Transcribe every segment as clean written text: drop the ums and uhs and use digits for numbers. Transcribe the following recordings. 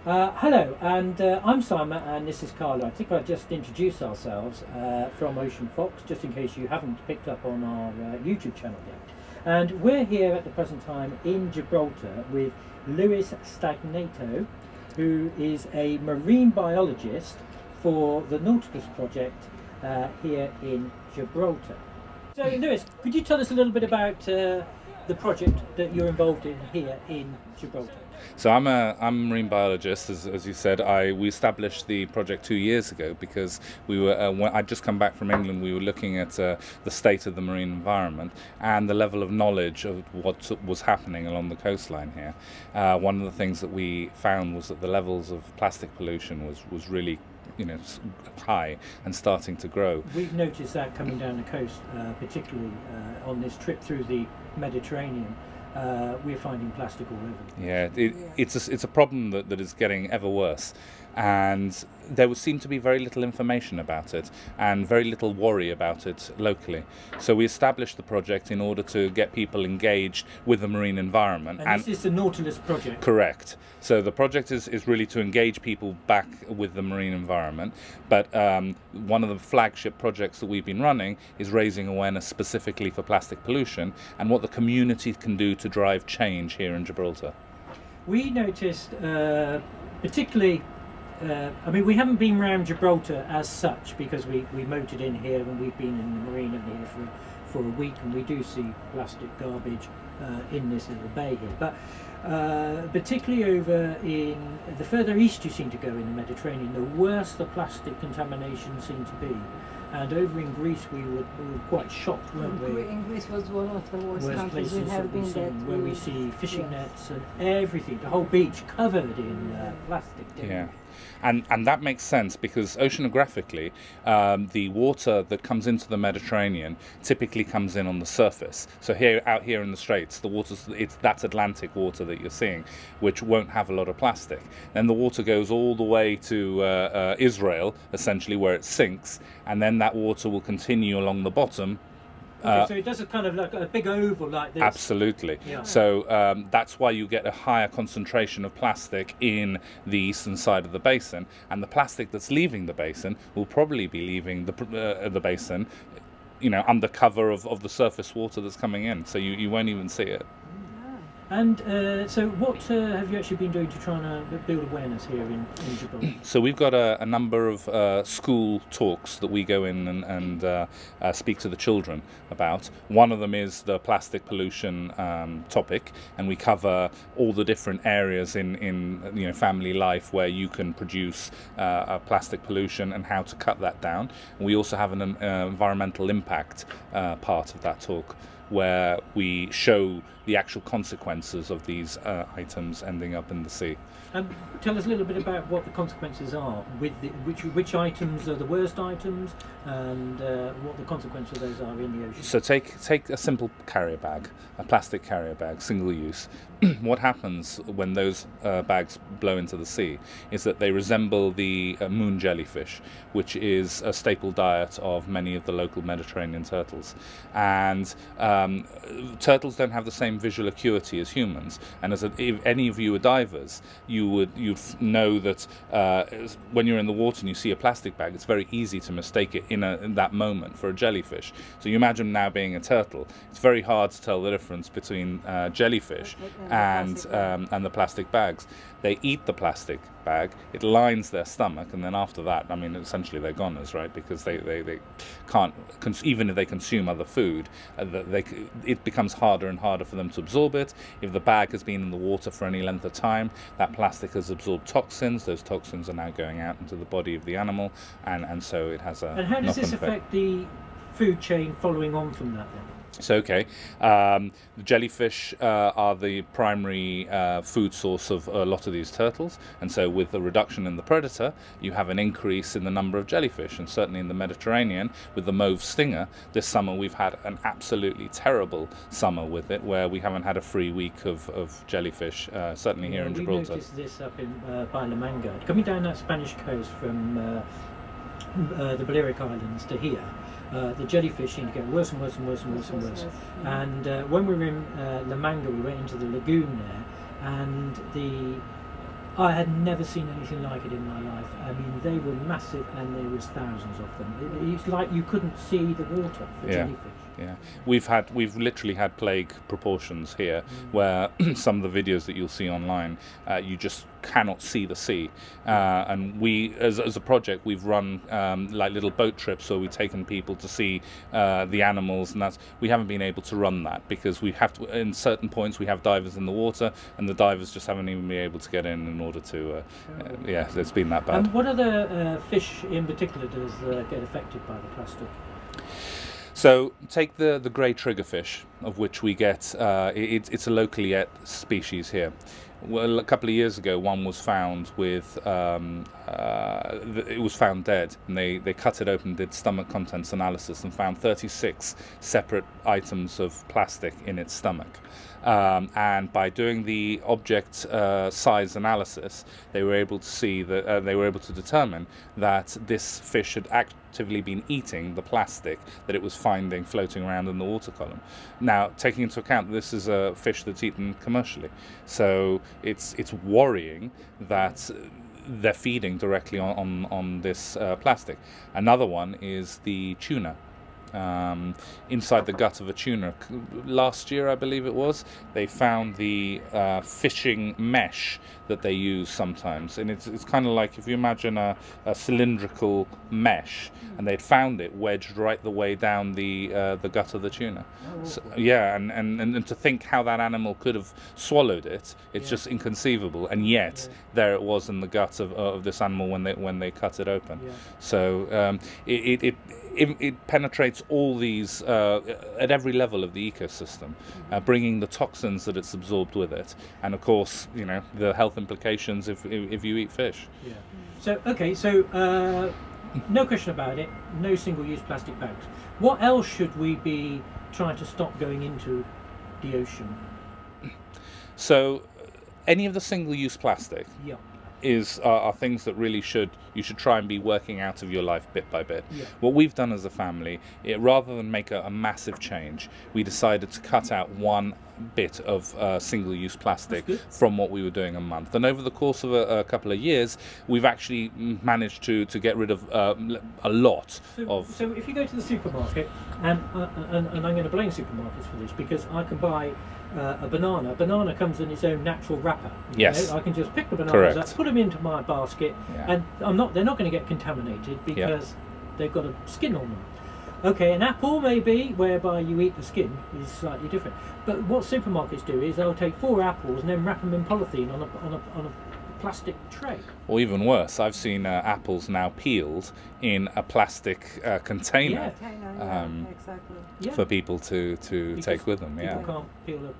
Hello, and I'm Simon, and this is Carla. I think I'll just introduce ourselves from Ocean Fox, just in case you haven't picked up on our YouTube channel yet. And we're here at the present time in Gibraltar with Lewis Stagnetto, who is a marine biologist for the Nautilus project here in Gibraltar. So, Lewis, could you tell us a little bit about the project that you're involved in here in Gibraltar? So I'm a marine biologist, as you said. We established the project 2 years ago because we were when I'd just come back from England. We were looking at the state of the marine environment and the level of knowledge of what was happening along the coastline here. One of the things that we found was that the levels of plastic pollution was really high and starting to grow. We've noticed that coming down the coast, particularly on this trip through the Mediterranean. We're finding plastic all over. Yeah, it's a problem that is getting ever worse, and there would seem to be very little information about it and very little worry about it locally. So we established the project in order to get people engaged with the marine environment. And this is the Nautilus project? Correct. So the project is really to engage people back with the marine environment, but one of the flagship projects that we've been running is raising awareness specifically for plastic pollution and what the community can do to drive change here in Gibraltar. We noticed particularly I mean, we haven't been around Gibraltar as such because we motored in here and we've been in the marina here for a week, and we do see plastic garbage in this little bay here. But particularly over in the further east you seem to go in the Mediterranean, the worse the plastic contamination seemed to be. And over in Greece we were quite shocked, weren't we? In Greece was one of the worst countries we have been there. Where we see fishing nets and everything, the whole beach covered in plastic. Yeah. And that makes sense because oceanographically, the water that comes into the Mediterranean typically comes in on the surface. So out here in the Straits, the water's that's Atlantic water that you're seeing, which won't have a lot of plastic. Then the water goes all the way to Israel, essentially, where it sinks, and then that water will continue along the bottom. Okay, so it does a kind of like a big oval like this. Absolutely. Yeah. So that's why you get a higher concentration of plastic in the eastern side of the basin, and the plastic that's leaving the basin will probably be leaving the basin, under cover of the surface water that's coming in. So you won't even see it. And so what have you actually been doing to try and build awareness here in Gibraltar? So we've got a number of school talks that we go in and speak to the children about. One of them is the plastic pollution topic, and we cover all the different areas in family life where you can produce plastic pollution and how to cut that down. We also have an environmental impact part of that talk, where we show the actual consequences of these items ending up in the sea. And tell us a little bit about what the consequences are, with which items are the worst items, and what the consequences of those are in the ocean. So take a simple carrier bag, a plastic carrier bag, single use. What happens when those bags blow into the sea is that they resemble the moon jellyfish, which is a staple diet of many of the local Mediterranean turtles. And turtles don't have the same visual acuity as humans, and if any of you are divers, you'd know that when you're in the water and you see a plastic bag, it's very easy to mistake it in that moment for a jellyfish. So you imagine now being a turtle, it's very hard to tell the difference between jellyfish and the plastic bags. They eat the plastic bag, it lines their stomach, and then after that, I mean, essentially they're goners, right? Because they can't, even if they consume other food, it becomes harder and harder for them to absorb it. If the bag has been in the water for any length of time, that plastic has absorbed toxins. Those toxins are now going out into the body of the animal, and so it has a And how does this knock-on affect the food chain following on from that then? So, the jellyfish are the primary food source of a lot of these turtles, and so with the reduction in the predator, you have an increase in the number of jellyfish. And certainly in the Mediterranean, with the mauve stinger, this summer we've had an absolutely terrible summer with it, where we haven't had a free week of jellyfish, certainly here in Gibraltar. We noticed this up in by La Manga, coming down that Spanish coast from the Balearic Islands to here. The jellyfish seem to get worse and worse and worse and worse and worse. And when we were in La Manga, we went into the lagoon there, and I had never seen anything like it in my life. I mean, they were massive, and there was thousands of them. It's like you couldn't see the water for jellyfish. Yeah, we've literally had plague proportions here, where some of the videos that you'll see online, you just cannot see the sea. And we, as a project, we've run like little boat trips, so we've taken people to see the animals, and we haven't been able to run that because we have to. In certain points, we have divers in the water, and the divers just haven't even been able to get in order to. Yeah, it's been that bad. And what other fish in particular does get affected by the plastic? So take the grey triggerfish, of which we get, it's a locally ate species here. Well, a couple of years ago, one was found with, it was found dead, and they cut it open, did stomach contents analysis, and found 36 separate items of plastic in its stomach. And by doing the object size analysis, they were able to see that they were able to determine that this fish had actively been eating the plastic that it was finding floating around in the water column. Now, taking into account that this is a fish that's eaten commercially, so it's worrying that they're feeding directly on this plastic. Another one is the tuna. Inside the gut of a tuna. Last year, I believe it was, they found the fishing mesh that they use sometimes, and it's kind of like if you imagine a cylindrical mesh, and they'd found it wedged right the way down the gut of the tuna. So, yeah, and to think how that animal could have swallowed it, it's just inconceivable, and yet there it was in the gut of this animal when they cut it open. So it penetrates all these at every level of the ecosystem, bringing the toxins that it's absorbed with it, and of course, you know, the health implications if you eat fish. Yeah. So okay, so no question about it. No single-use plastic bags. What else should we be trying to stop going into the ocean? So, any of the single-use plastic. Yeah. Are things that really you should try and be working out of your life bit by bit. Yeah. What we've done as a family, rather than make a massive change, we decided to cut out one bit of single-use plastic from what we were doing a month. And over the course of a couple of years, we've actually managed to get rid of a lot of... So if you go to the supermarket, and I'm going to blame supermarkets for this, because I can buy a banana. A banana comes in its own natural wrapper. Yes. I can just pick the bananas up, put them into my basket, and they're not going to get contaminated because they've got a skin on them. Okay, an apple maybe, whereby you eat the skin, is slightly different. But what supermarkets do is they'll take 4 apples and then wrap them in polythene on a plastic tray. Or even worse, I've seen apples now peeled in a plastic container for people to take with them. People can't peel a...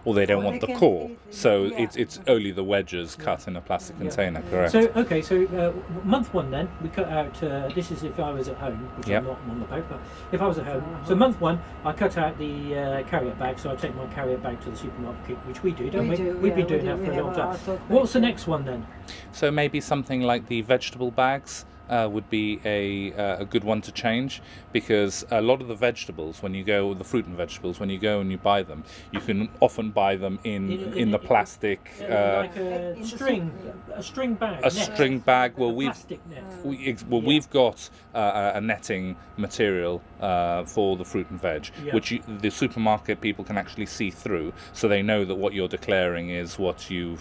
Or they don't want the core, so it's only the wedges cut in a plastic container, correct? So okay, so month 1 then, we cut out, this is if I was at home, which I'm not on the boat, but if I was at home, so month 1, I cut out the carrier bag, so I take my carrier bag to the supermarket, which we do, don't we? We've been doing that for a long time. What's the next one then? So maybe something like the vegetable bags. Would be a good one to change, because a lot of the vegetables, when you go, the fruit and vegetables, when you go and you buy them, you can often buy them in the plastic, like a string bag. A string bag. Well, we've got a netting material for the fruit and veg, which the supermarket people can actually see through, so they know that what you're declaring is what you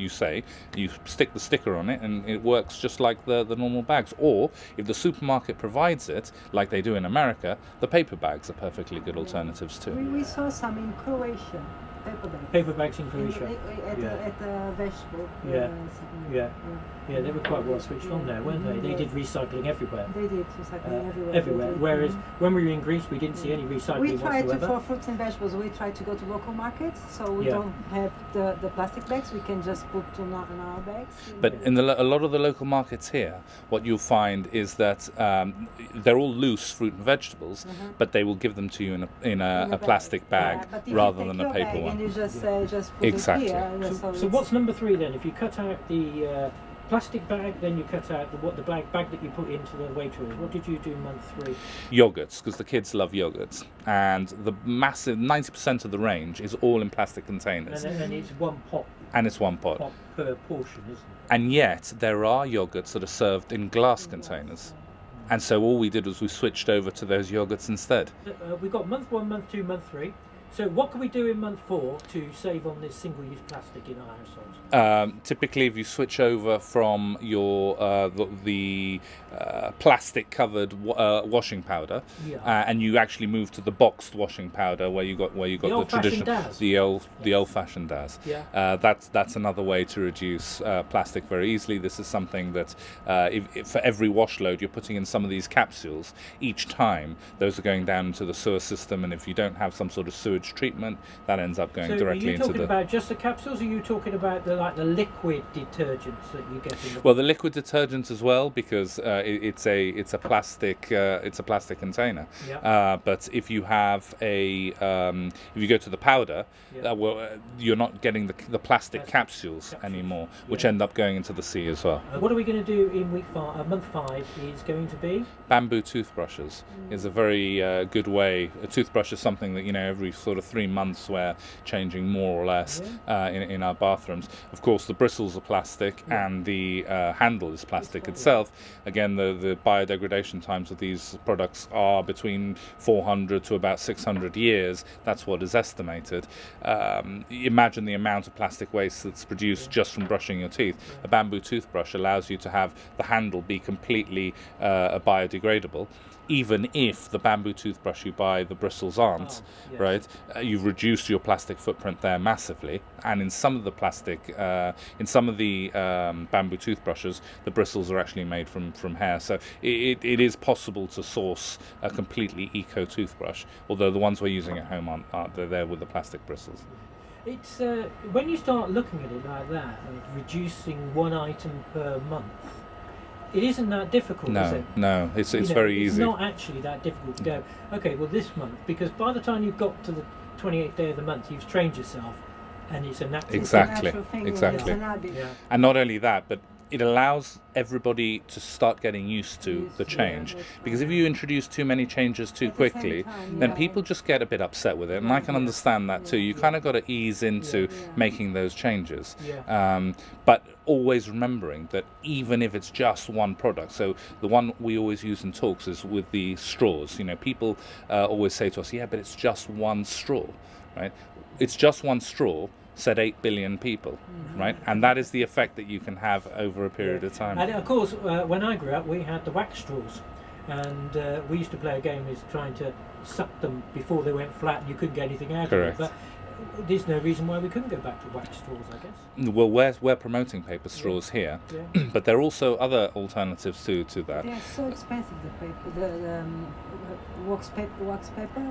say. You stick the sticker on it, and it works just like the normal bags. Or if the supermarket provides it, like they do in America, the paper bags are perfectly good alternatives too. We saw some in Croatia. Paper bags in Croatia. At the vegetable. Yeah, they were quite well switched on there, weren't they? They did recycling everywhere. They did recycling everywhere. Whereas when we were in Greece, we didn't see any recycling whatsoever. We tried for fruits and vegetables, we try to go to local markets, so we don't have the plastic bags. We can just put in our bags. But in a lot of the local markets here, what you'll find is that they're all loose fruit and vegetables, but they will give them to you in a plastic bag rather than a paper one. And you just put it here. So what's number 3 then? If you cut out the plastic bag, then you cut out the bag that you put into the Waitrose. What did you do month 3? Yogurts, because the kids love yogurts, and the massive 90% of the range is all in plastic containers. And it's one pot And it's one pot. pot per portion, isn't it? And yet there are yogurts that are served in glass containers. And so all we did was we switched over to those yogurts instead. We've got month 1, month 2, month 3. So what can we do in month 4 to save on this single-use plastic in our households? Typically, if you switch over from your the plastic-covered washing powder, and you actually move to the boxed washing powder, where you got the traditional, the old-fashioned DAS. That's another way to reduce plastic very easily. This is something that if for every wash load you're putting in some of these capsules each time, those are going down into the sewer system, and if you don't have some sort of sewage treatment, that ends up going directly into the... Are you talking about just the capsules, or are you talking about the liquid detergents that you get in the... Well, the liquid detergents as well, because it's a plastic container. But if you have if you go to the powder, you're not getting the plastic capsules anymore, which end up going into the sea as well. What are we going to do in month 5 is going to be? Bamboo toothbrushes is a very good way. A toothbrush is something that, every sort of 3 months we're changing more or less in our bathrooms. Of course, the bristles are plastic and the handle is plastic itself. Again, the biodegradation times of these products are between 400 to about 600 years. That's what is estimated. Imagine the amount of plastic waste that's produced just from brushing your teeth. A bamboo toothbrush allows you to have the handle be completely biodegradable. Even if the bamboo toothbrush you buy, the bristles aren't, right? You've reduced your plastic footprint there massively. And in some of the bamboo toothbrushes, the bristles are actually made from hair. So it is possible to source a completely eco toothbrush, although the ones we're using at home aren't. They're there with the plastic bristles. It's when you start looking at it like that, of reducing one item per month, it isn't that difficult, is it? No, it's very easy. It's not actually that difficult to go, okay, well this month, because by the time you've got to the 28th day of the month, you've trained yourself, and it's a natural Exactly. thing. And not only that, but it allows everybody to start getting used to the change. Because if you introduce too many changes too quickly, then people just get a bit upset with it. And I can understand that too. You kind of got to ease into making those changes. But always remembering that even if it's just one product, so the one we always use in talks is with the straws. People always say to us, yeah, but it's just one straw, right? It's just one straw, said 8 billion people, right? And that is the effect that you can have over a period of time. And of course, when I grew up, we had the wax straws, and we used to play a game is trying to suck them before they went flat and you couldn't get anything out of it. But there's no reason why we couldn't go back to wax straws, I guess. Well, we're promoting paper straws here, but there are also other alternatives to that. They are so expensive, the paper, the wax paper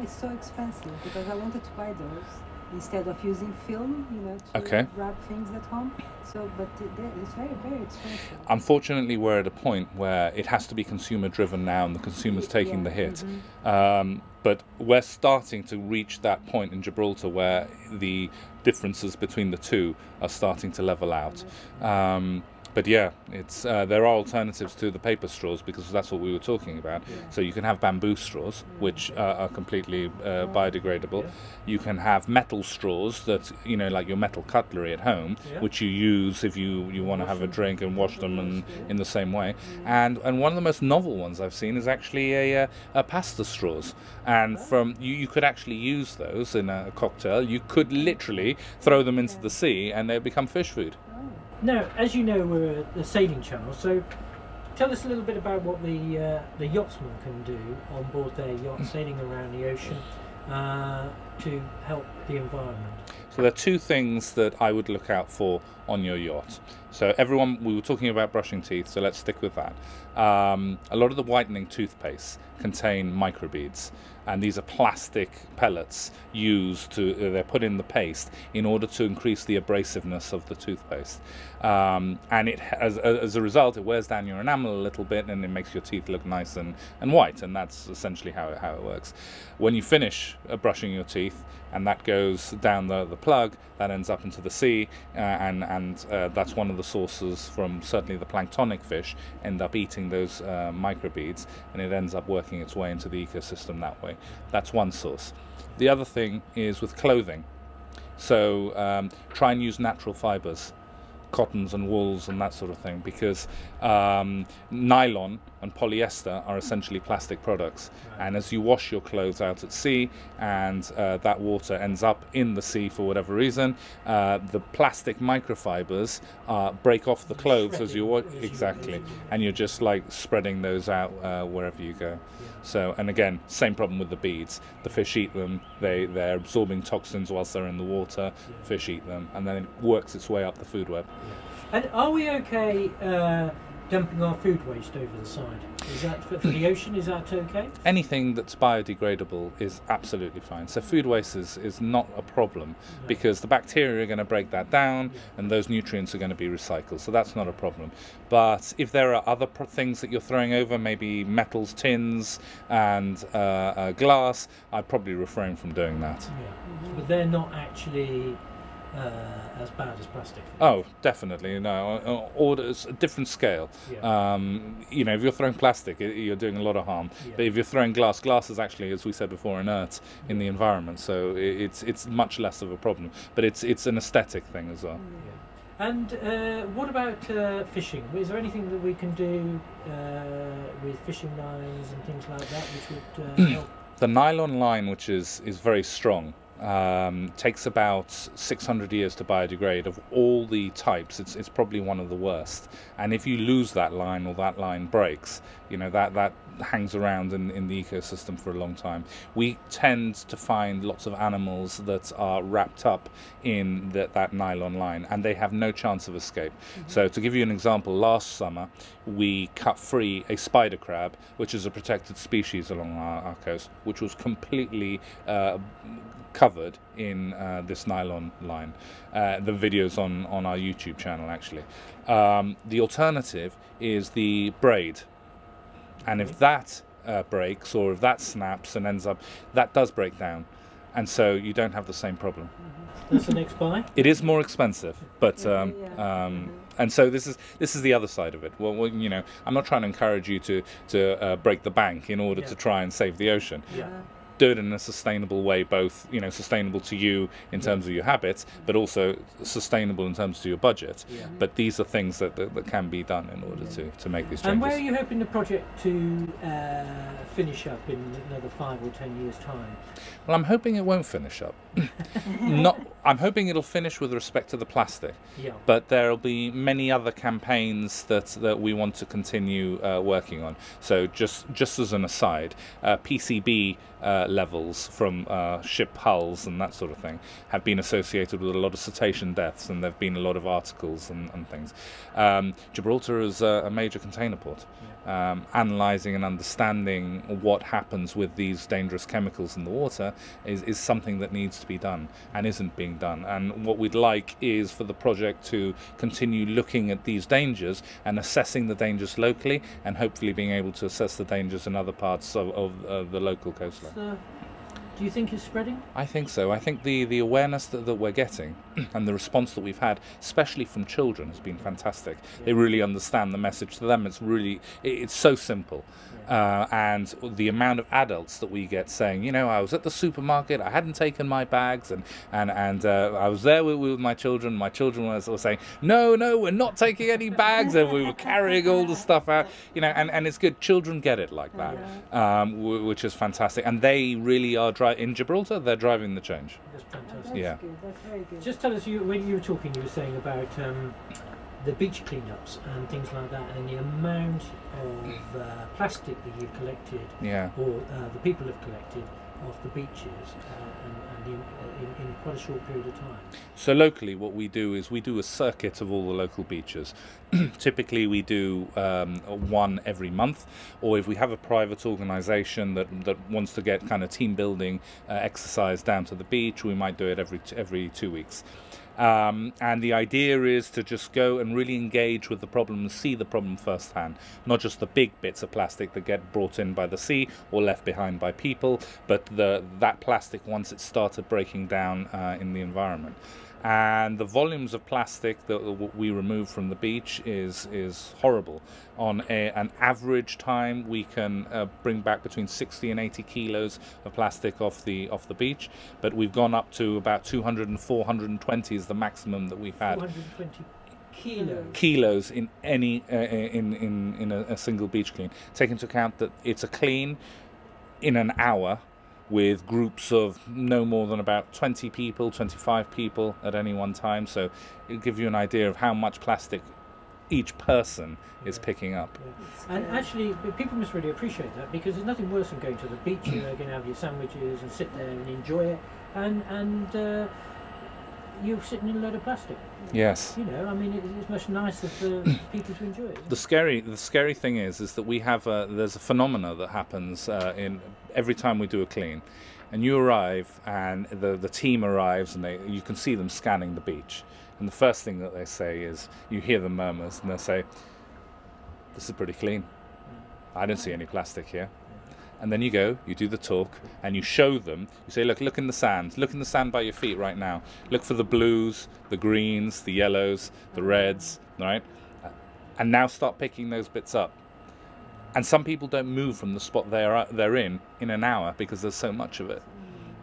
is so expensive, because I wanted to buy those instead of using film, to wrap things at home. So, but it's very, very expensive. Unfortunately, we're at a point where it has to be consumer driven now, and the consumer's taking the hit. But we're starting to reach that point in Gibraltar where the differences between the two are starting to level out. But yeah, it's there are alternatives to the paper straws, because that's what we were talking about. So you can have bamboo straws, which are completely biodegradable. You can have metal straws that, like your metal cutlery at home, which you use if you want to have a drink and wash them in the same way. And one of the most novel ones I've seen is actually a pasta straws. And you could actually use those in a cocktail. You could literally throw them into the sea and they become fish food. Now, as you know, we're a sailing channel, so tell us a little bit about what the yachtsman can do on board their yacht, sailing around the ocean to help the environment. So there are two things that I would look out for on your yacht. So we were talking about brushing teeth, so let's stick with that. A lot of the whitening toothpaste contain microbeads, and these are plastic pellets they're put in the paste in order to increase the abrasiveness of the toothpaste. And as a result, it wears down your enamel a little bit, and it makes your teeth look nice and white, and that's essentially how it works. When you finish brushing your teeth, and that goes down the plug, that ends up into the sea, and that's one of the sources from certainly the planktonic fish end up eating those microbeads, and it ends up working its way into the ecosystem that way. That's one source. The other thing is with clothing. So try and use natural fibers, cottons and wools and that sort of thing, because nylon and polyester are essentially plastic products, and as you wash your clothes out at sea and that water ends up in the sea for whatever reason, the plastic microfibers break off the clothes as you wash, exactly, and you're just like spreading those out wherever you go. So, and again, same problem with the beads. The fish eat them, they're absorbing toxins whilst they're in the water, fish eat them, and then it works its way up the food web. And are we okay dumping our food waste over the side? Is that for the ocean, is that okay? Anything that's biodegradable is absolutely fine. So food waste is not a problem, because the bacteria are going to break that down and those nutrients are going to be recycled. So that's not a problem. But if there are other things that you're throwing over, maybe metals, tins and glass, I'd probably refrain from doing that. But they're not actually as bad as plastic. Oh, definitely, no. Orders a different scale. You know, if you're throwing plastic, you're doing a lot of harm. But if you're throwing glass, glass is actually, as we said before, inert in the environment, so it's much less of a problem. But it's an aesthetic thing as well. And what about fishing? Is there anything that we can do with fishing lines and things like that which would help? The nylon line, which is very strong, takes about 600 years to biodegrade. Of all the types, it's probably one of the worst. And if you lose that line or that line breaks, you know, that hangs around in the ecosystem for a long time. We tend to find lots of animals that are wrapped up in that nylon line, and they have no chance of escape. So to give you an example, last summer we cut free a spider crab, which is a protected species along our coast, which was completely covered in this nylon line. The video's on our YouTube channel, actually. The alternative is the braid, and if that breaks, or if that snaps and ends up, that does break down, and so you don't have the same problem. That's the next buy. It is more expensive, but and so this is the other side of it. Well, you know, I'm not trying to encourage you to break the bank in order to try and save the ocean. Do it in a sustainable way, both, you know, sustainable to you in terms of your habits, but also sustainable in terms of your budget. But these are things that can be done in order to make these changes. And where are you hoping the project to finish up in another 5 or 10 years' time? Well, I'm hoping it won't finish up. I'm hoping it'll finish with respect to the plastic. But there'll be many other campaigns that we want to continue working on. So just as an aside, PCB levels from ship hulls and that sort of thing have been associated with a lot of cetacean deaths, and there have been a lot of articles and things. Gibraltar is a major container port. Analysing and understanding what happens with these dangerous chemicals in the water is something that needs to be done and isn't being done. And what we'd like is for the project to continue looking at these dangers and assessing the dangers locally, and hopefully being able to assess the dangers in other parts of the local coastline. So, do you think it's spreading? I think so. I think the awareness that we're getting and the response that we've had, especially from children, has been fantastic. They really understand the message. To them, it's so simple. And the amount of adults that we get saying, you know, I was at the supermarket, I hadn't taken my bags, and I was there with my children. My children were saying, no, we're not taking any bags, and we were carrying all the stuff out. You know, and it's good. Children get it like that, which is fantastic. And they really are in Gibraltar. They're driving the change. That's fantastic. That's good. That's very good. Just tell us, when you were talking, you were saying about the beach cleanups and things like that, and the amount of plastic that you've collected, or the people have collected off the beaches, and in quite a short period of time. So locally, what we do is we do a circuit of all the local beaches. Typically, we do one every month, or if we have a private organisation that wants to get kind of team building exercise down to the beach, we might do it every 2 weeks. And the idea is to just go and really engage with the problem and see the problem firsthand, not just the big bits of plastic that get brought in by the sea or left behind by people, but that plastic once it started breaking down in the environment. and the volumes of plastic that we remove from the beach is horrible. On an average time, we can bring back between 60 and 80 kilos of plastic off the beach, but we've gone up to about 200 and 420 is the maximum that we've had. 420 kilos in any in a single beach clean. Take into account that it's a clean in an hour with groups of no more than about 20 people, 25 people at any one time. So it'll give you an idea of how much plastic each person is picking up. And actually, people must really appreciate that, because there's nothing worse than going to the beach. You're going to have your sandwiches and sit there and enjoy it, and you're sitting in a load of plastic. Yes. You know, I mean, it's much nicer for people to enjoy it. The scary thing is that we have there's a phenomena that happens in every time we do a clean, and you arrive and the team arrives and you can see them scanning the beach, and the first thing that they say is, you hear the murmurs, and they say, "This is pretty clean. I don't see any plastic here." And then you go, you do the talk, and you show them, you say, look in the sand. Look in the sand by your feet right now. Look for the blues, the greens, the yellows, the reds, right? And now start picking those bits up. And some people don't move from the spot they're in an hour because there's so much of it.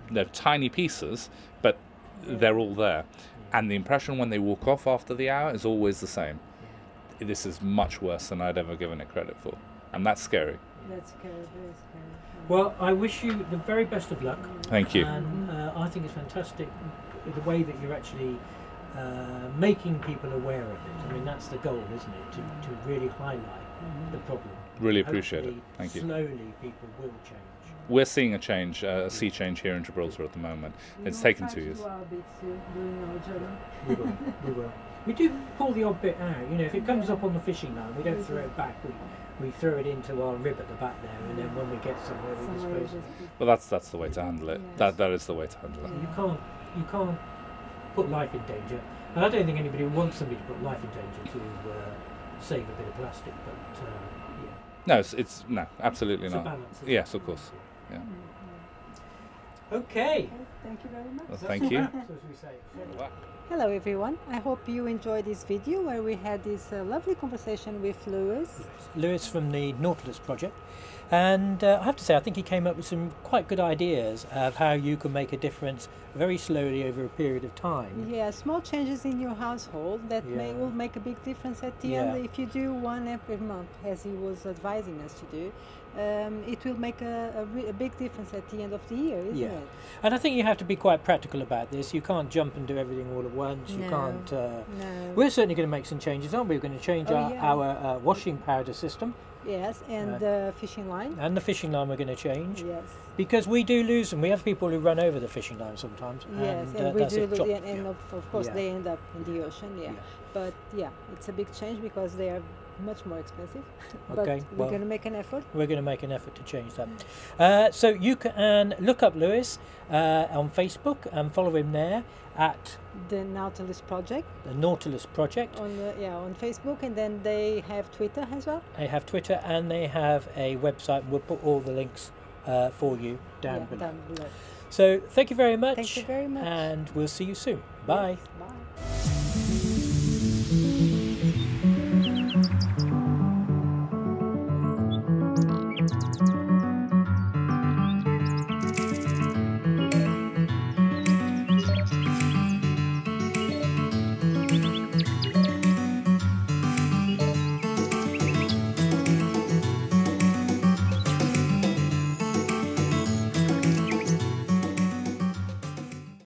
They're tiny pieces, but they're all there. And the impression when they walk off after the hour is always the same. This is much worse than I'd ever given it credit for. And that's scary. That's scary, very scary. Well, I wish you the very best of luck. Thank you. And I think it's fantastic the way that you're actually making people aware of it. I mean, that's the goal, isn't it? To really highlight the problem. Really appreciate it. Thank you. Slowly, people will change. We're seeing a sea change here in Gibraltar at the moment. It's taken 2 years. We will. We will. We do pull the odd bit out. You know, if it comes up on the fishing line, we don't throw it back. We throw it into our rib at the back there, and then when we get somewhere, we dispose it. Well, that's the way to handle it. Yes. That is the way to handle it. You can't put life in danger, and I don't think anybody wants somebody to put life in danger to save a bit of plastic. But yeah. No, no, absolutely It's not. a balance. Yes, of course. Yeah. Okay. Thank you very much. Well, thank you. So as we say. Hello everyone, I hope you enjoyed this video where we had this lovely conversation with Lewis. Lewis from the Nautilus project, and I have to say I think he came up with some quite good ideas of how you can make a difference very slowly over a period of time. Yeah, small changes in your household that will make a big difference at the end. If you do one every month, as he was advising us to do, it will make a big difference at the end of the year, isn't it? And I think you have to be quite practical about this. You can't jump and do everything all at once. You can't. We're certainly going to make some changes, aren't we? We're going to change our washing powder system. Yes, and the fishing line. And the fishing line we're going to change. Yes. Because we do lose them. We have people who run over the fishing line sometimes. Yes, and we do, and of course they end up in the ocean. Yeah. But yeah, it's a big change because they are much more expensive. Okay, but we're going to make an effort. We're going to make an effort to change that. So you can look up Lewis on Facebook and follow him there at the Nautilus Project. The Nautilus Project. On Facebook, and then they have Twitter as well. They have Twitter and they have a website. We'll put all the links for you down below. So thank you very much. Thank you very much. And we'll see you soon. Bye. Yes, bye.